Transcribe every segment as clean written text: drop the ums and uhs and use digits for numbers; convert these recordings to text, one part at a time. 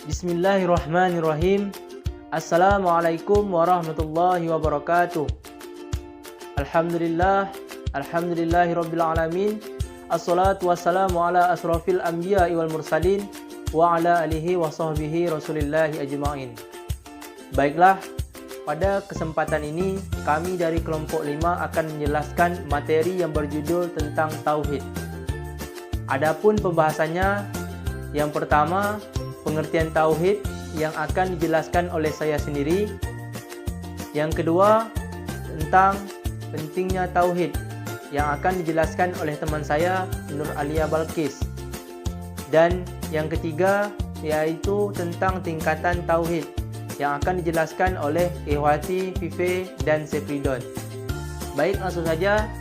Bismillahirrahmanirrahim. Assalamualaikum warahmatullahi wabarakatuh. Alhamdulillahirabbil alamin. Assalatu wassalamu ala asrofil anbiya'i wal mursalin wa ala alihi wa sahbihi rasulillahi ajma'in. Baiklah, pada kesempatan ini kami dari kelompok 5 akan menjelaskan materi yang berjudul tentang tauhid. Adapun pembahasannya, yang pertama, pengertian tauhid yang akan dijelaskan oleh saya sendiri. Yang kedua, tentang pentingnya tauhid yang akan dijelaskan oleh teman saya, Nur Alia Balkis. Dan yang ketiga, yaitu tentang tingkatan tauhid yang akan dijelaskan oleh Ikhwati, Fife, dan Sepridon. Baik, langsung saja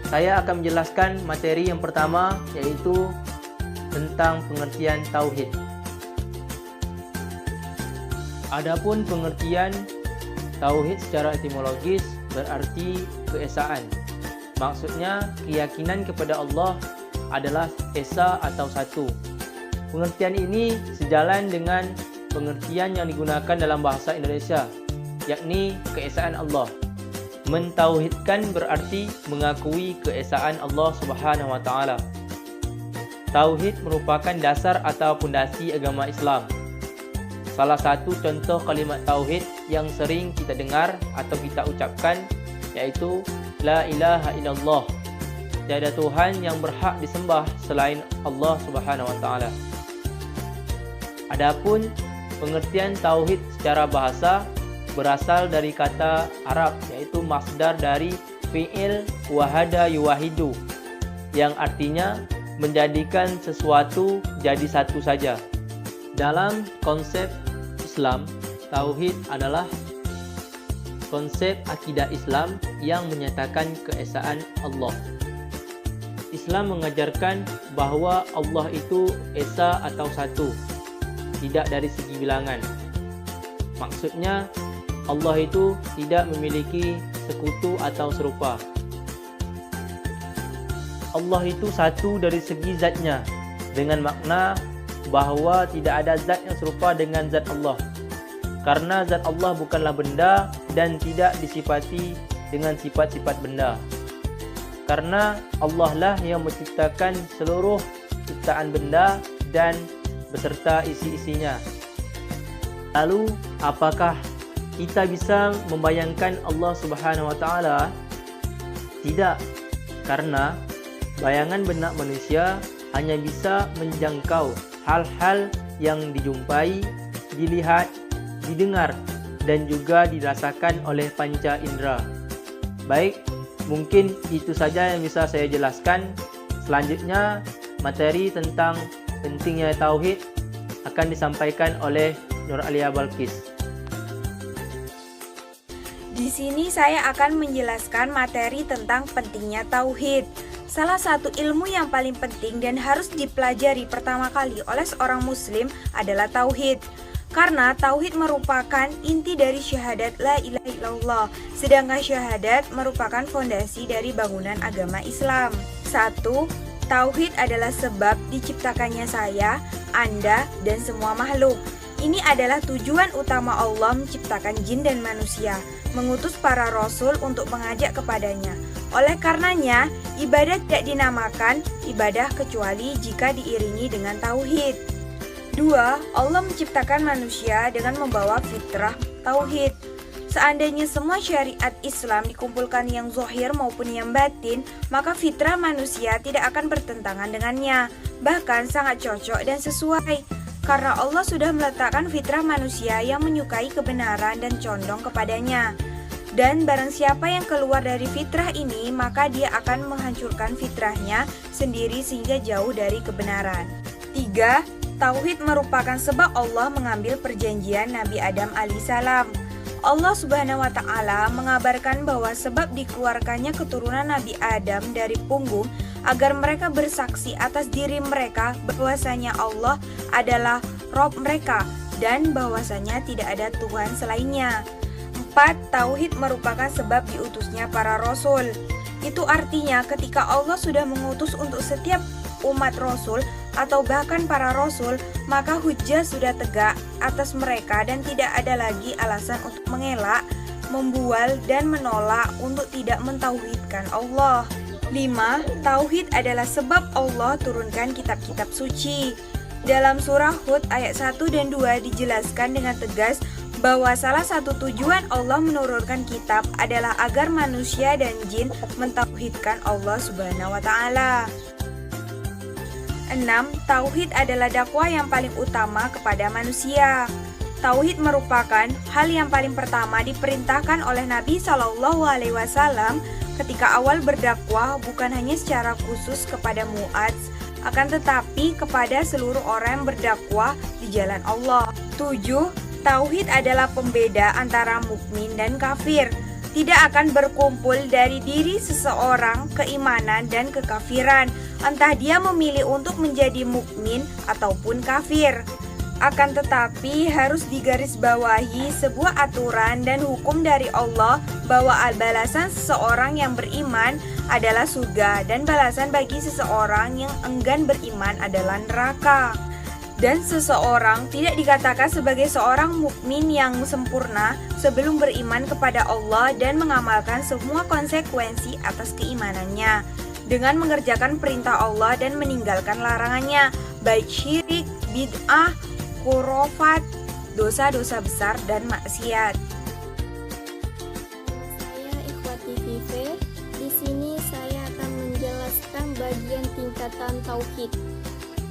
saya akan menjelaskan materi yang pertama, yaitu tentang pengertian tauhid. Adapun pengertian tauhid secara etimologis berarti keesaan. Maksudnya keyakinan kepada Allah adalah esa atau satu. Pengertian ini sejalan dengan pengertian yang digunakan dalam bahasa Indonesia, yakni keesaan Allah. Mentauhidkan berarti mengakui keesaan Allah Subhanahu wa taala. Tauhid merupakan dasar atau pondasi agama Islam. Salah satu contoh kalimat tauhid yang sering kita dengar atau kita ucapkan yaitu La ilaha illallah. Tiada Tuhan yang berhak disembah selain Allah Subhanahu wa taala. Adapun pengertian tauhid secara bahasa berasal dari kata Arab, yaitu masdar dari fi'il wahada yuwahidu, yang artinya menjadikan sesuatu jadi satu saja. Dalam konsep Islam, tauhid adalah konsep akidah Islam yang menyatakan keesaan Allah. Islam mengajarkan bahwa Allah itu esa atau satu, tidak dari segi bilangan. Maksudnya, Allah itu tidak memiliki sekutu atau serupa. Allah itu satu dari segi zatnya, dengan makna bahwa tidak ada zat yang serupa dengan zat Allah. Karena zat Allah bukanlah benda dan tidak disifati dengan sifat-sifat benda. Karena Allah lah yang menciptakan seluruh ciptaan benda dan beserta isi-isinya. Lalu, apakah kita bisa membayangkan Allah Subhanahu wa taala? Tidak, karena bayangan benak manusia hanya bisa menjangkau hal-hal yang dijumpai, dilihat, didengar, dan juga dirasakan oleh panca indera. Baik, mungkin itu saja yang bisa saya jelaskan. Selanjutnya, materi tentang pentingnya tauhid akan disampaikan oleh Nur Alia Balkis. Di sini saya akan menjelaskan materi tentang pentingnya tauhid. Salah satu ilmu yang paling penting dan harus dipelajari pertama kali oleh seorang muslim adalah tauhid. Karena tauhid merupakan inti dari syahadat la ilaha illallah, sedangkan syahadat merupakan fondasi dari bangunan agama Islam. 1. Tauhid adalah sebab diciptakannya saya, Anda, dan semua makhluk. Ini adalah tujuan utama Allah menciptakan jin dan manusia, mengutus para rasul untuk mengajak kepadanya. Oleh karenanya, ibadah tidak dinamakan ibadah kecuali jika diiringi dengan tauhid. 2. Allah menciptakan manusia dengan membawa fitrah tauhid. Seandainya semua syariat Islam dikumpulkan yang zahir maupun yang batin, maka fitrah manusia tidak akan bertentangan dengannya, bahkan sangat cocok dan sesuai. Karena Allah sudah meletakkan fitrah manusia yang menyukai kebenaran dan condong kepadanya. Dan barang siapa yang keluar dari fitrah ini, maka dia akan menghancurkan fitrahnya sendiri sehingga jauh dari kebenaran. 3. Tauhid merupakan sebab Allah mengambil perjanjian Nabi Adam alaihissalam. Allah Subhanahu wa taala mengabarkan bahwa sebab dikeluarkannya keturunan Nabi Adam dari punggung agar mereka bersaksi atas diri mereka bahwasanya Allah adalah Rabb mereka dan bahwasanya tidak ada Tuhan selainnya. 4. Tauhid merupakan sebab diutusnya para rasul. Itu artinya ketika Allah sudah mengutus untuk setiap umat rasul, atau bahkan para rasul, maka hujjah sudah tegak atas mereka dan tidak ada lagi alasan untuk mengelak, membual, dan menolak untuk tidak mentauhidkan Allah. 5. Tauhid adalah sebab Allah turunkan kitab-kitab suci. Dalam surah Hud ayat 1 dan 2 dijelaskan dengan tegas bahwa salah satu tujuan Allah menurunkan kitab adalah agar manusia dan jin mentauhidkan Allah Subhanahu wa taala. 6. Tauhid adalah dakwah yang paling utama kepada manusia. Tauhid merupakan hal yang paling pertama diperintahkan oleh Nabi Shallallahu alaihi wasallam ketika awal berdakwah, bukan hanya secara khusus kepada Mu'adz, akan tetapi kepada seluruh orang yang berdakwah di jalan Allah. 7. Tauhid adalah pembeda antara mukmin dan kafir. Tidak akan berkumpul dari diri seseorang keimanan dan kekafiran, entah dia memilih untuk menjadi mukmin ataupun kafir. Akan tetapi harus digarisbawahi sebuah aturan dan hukum dari Allah bahwa balasan seseorang yang beriman adalah surga dan balasan bagi seseorang yang enggan beriman adalah neraka. Dan seseorang tidak dikatakan sebagai seorang mukmin yang sempurna sebelum beriman kepada Allah dan mengamalkan semua konsekuensi atas keimanannya dengan mengerjakan perintah Allah dan meninggalkan larangannya, baik syirik, bid'ah, khurafat, dosa-dosa besar dan maksiat. Saya Ikhwati Vive. Di sini saya akan menjelaskan bagian tingkatan tauhid.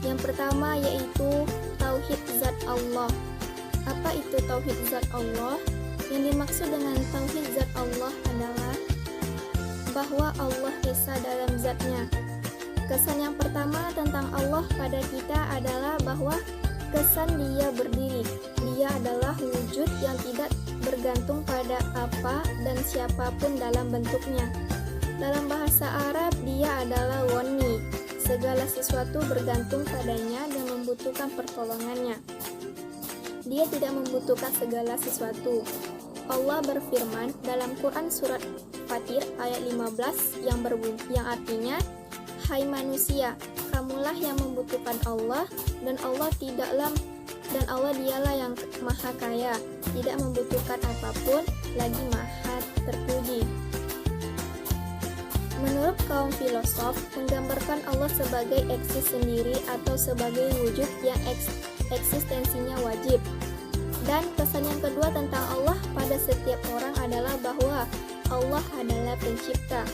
Yang pertama yaitu tauhid zat Allah. Apa itu tauhid zat Allah? Yang dimaksud dengan tauhid zat Allah adalah bahwa Allah esa dalam zatnya. Kesan yang pertama tentang Allah pada kita adalah bahwa kesan dia berdiri. Dia adalah wujud yang tidak bergantung pada apa dan siapapun dalam bentuknya. Dalam bahasa Arab dia adalah wani. Segala sesuatu bergantung padanya dan membutuhkan pertolongannya. Dia tidak membutuhkan segala sesuatu. Allah berfirman dalam Quran surat Fatir ayat 15 yang artinya, hai manusia, kamulah yang membutuhkan Allah dan Allah dialah yang maha kaya, tidak membutuhkan apapun, lagi maha terpuji. Menurut kaum filosof, menggambarkan Allah sebagai eksis sendiri atau sebagai wujud yang eksistensinya wajib. Dan pesan yang kedua tentang Allah pada setiap orang adalah bahwa Allah adalah pencipta.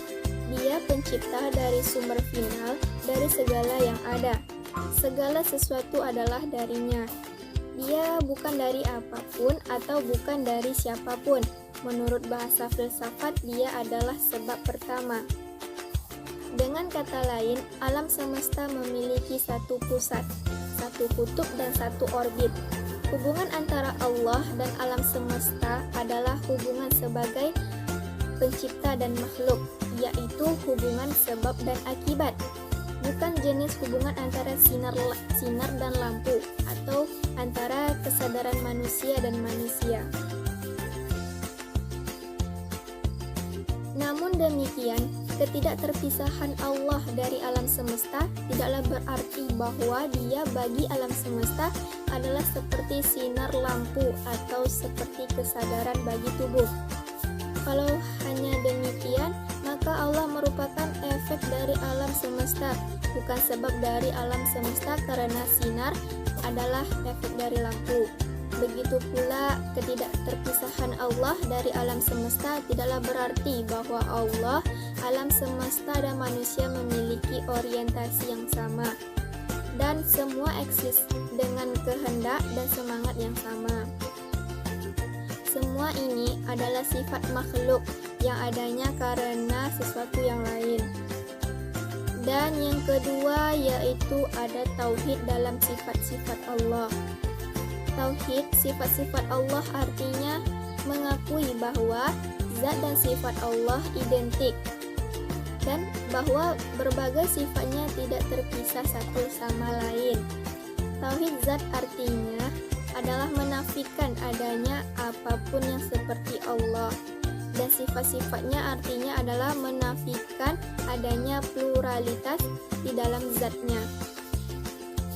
Dia pencipta dari sumber final, dari segala yang ada. Segala sesuatu adalah darinya. Dia bukan dari apapun atau bukan dari siapapun. Menurut bahasa filsafat, dia adalah sebab pertama. Dengan kata lain, alam semesta memiliki satu pusat, satu kutub dan satu orbit. Hubungan antara Allah dan alam semesta adalah hubungan sebagai pencipta dan makhluk, yaitu hubungan sebab dan akibat. Bukan jenis hubungan antara sinar dan lampu atau antara kesadaran manusia dan manusia. Namun demikian, ketidakterpisahan Allah dari alam semesta tidaklah berarti bahwa dia bagi alam semesta adalah seperti sinar lampu atau seperti kesadaran bagi tubuh. Kalau hanya demikian, maka Allah merupakan efek dari alam semesta, bukan sebab dari alam semesta, karena sinar adalah efek dari lampu. Begitu pula ketidakterpisahan Allah dari alam semesta tidaklah berarti bahwa Allah, alam semesta dan manusia memiliki orientasi yang sama dan semua eksis dengan kehendak dan semangat yang sama. Semua ini adalah sifat makhluk yang adanya karena sesuatu yang lain. Dan yang kedua yaitu ada tauhid dalam sifat-sifat Allah. Tauhid sifat-sifat Allah artinya mengakui bahwa zat dan sifat Allah identik dan bahwa berbagai sifatnya tidak terpisah satu sama lain. Tauhid zat artinya adalah menafikan adanya apapun yang seperti Allah, dan sifat-sifatnya artinya adalah menafikan adanya pluralitas di dalam zatnya.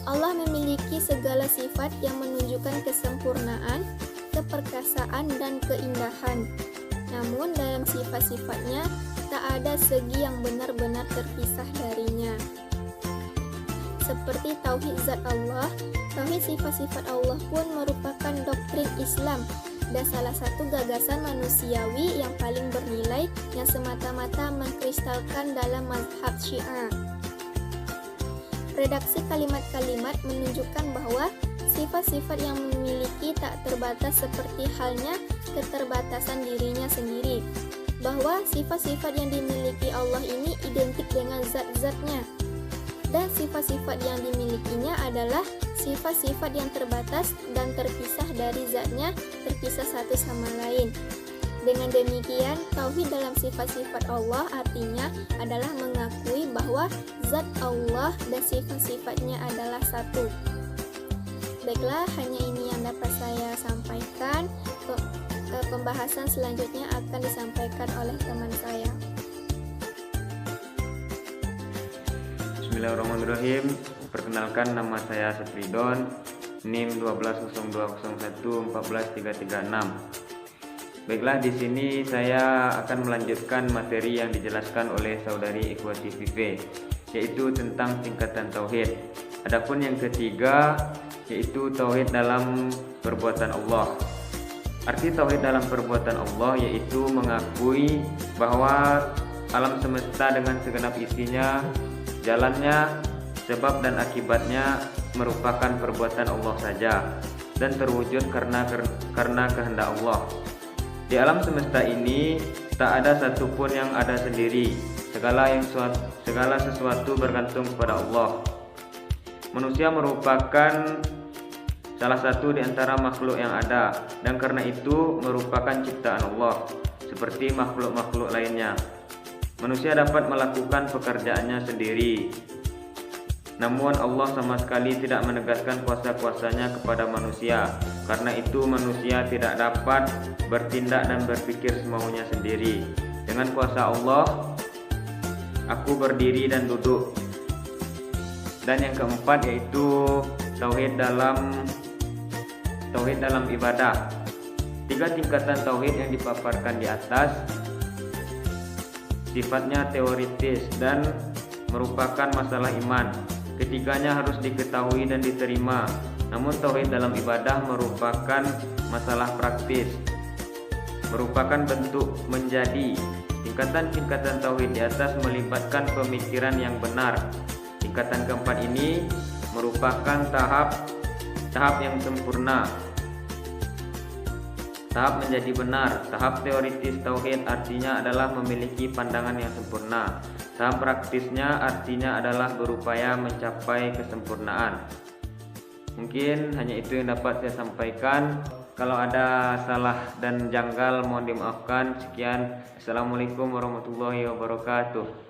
Allah memiliki segala sifat yang menunjukkan kesempurnaan, keperkasaan, dan keindahan. Namun dalam sifat-sifatnya tak ada segi yang benar-benar terpisah darinya. Seperti tauhid zat Allah, tauhid sifat-sifat Allah pun merupakan doktrin Islam dan salah satu gagasan manusiawi yang paling bernilai yang semata-mata mengkristalkan dalam mazhab Syiah. Redaksi kalimat-kalimat menunjukkan bahwa sifat-sifat yang memiliki tak terbatas seperti halnya keterbatasan dirinya sendiri, bahwa sifat-sifat yang dimiliki Allah ini identik dengan zat-zatnya, dan sifat-sifat yang dimilikinya adalah sifat-sifat yang terbatas dan terpisah dari zatnya, terpisah satu sama lain. Dengan demikian, tauhid dalam sifat-sifat Allah artinya adalah mengakui bahwa zat Allah dan sifat-sifatnya adalah satu. Baiklah, hanya ini yang dapat saya sampaikan. Pembahasan selanjutnya akan disampaikan oleh teman saya. Bismillahirrahmanirrahim. Perkenalkan, nama saya Sepridon, NIM 120201143336. Baiklah, di sini saya akan melanjutkan materi yang dijelaskan oleh saudari Ikhwati Vive, yaitu tentang tingkatan tauhid. Adapun yang ketiga yaitu tauhid dalam perbuatan Allah. Arti tauhid dalam perbuatan Allah yaitu mengakui bahwa alam semesta dengan segenap isinya, jalannya, sebab dan akibatnya merupakan perbuatan Allah saja dan terwujud karena kehendak Allah. Di alam semesta ini tak ada satupun yang ada sendiri. Segala sesuatu bergantung kepada Allah. Manusia merupakan salah satu di antara makhluk yang ada, dan karena itu merupakan ciptaan Allah seperti makhluk-makhluk lainnya. Manusia dapat melakukan pekerjaannya sendiri, namun Allah sama sekali tidak menegaskan kuasa-kuasanya kepada manusia. Karena itu manusia tidak dapat bertindak dan berpikir semaunya sendiri. Dengan kuasa Allah, aku berdiri dan duduk. Dan yang keempat yaitu tauhid dalam ibadah. Tiga tingkatan tauhid yang dipaparkan di atas sifatnya teoritis dan merupakan masalah iman. Ketiganya harus diketahui dan diterima. Namun tauhid dalam ibadah merupakan masalah praktis, merupakan bentuk menjadi. Tingkatan-tingkatan tauhid di atas melibatkan pemikiran yang benar. Tingkatan keempat ini merupakan tahap yang sempurna. Tahap menjadi benar. Tahap teoritis tauhid artinya adalah memiliki pandangan yang sempurna. Tahap praktisnya artinya adalah berupaya mencapai kesempurnaan. Mungkin hanya itu yang dapat saya sampaikan. Kalau ada salah dan janggal mohon dimaafkan. Sekian. Assalamualaikum warahmatullahi wabarakatuh.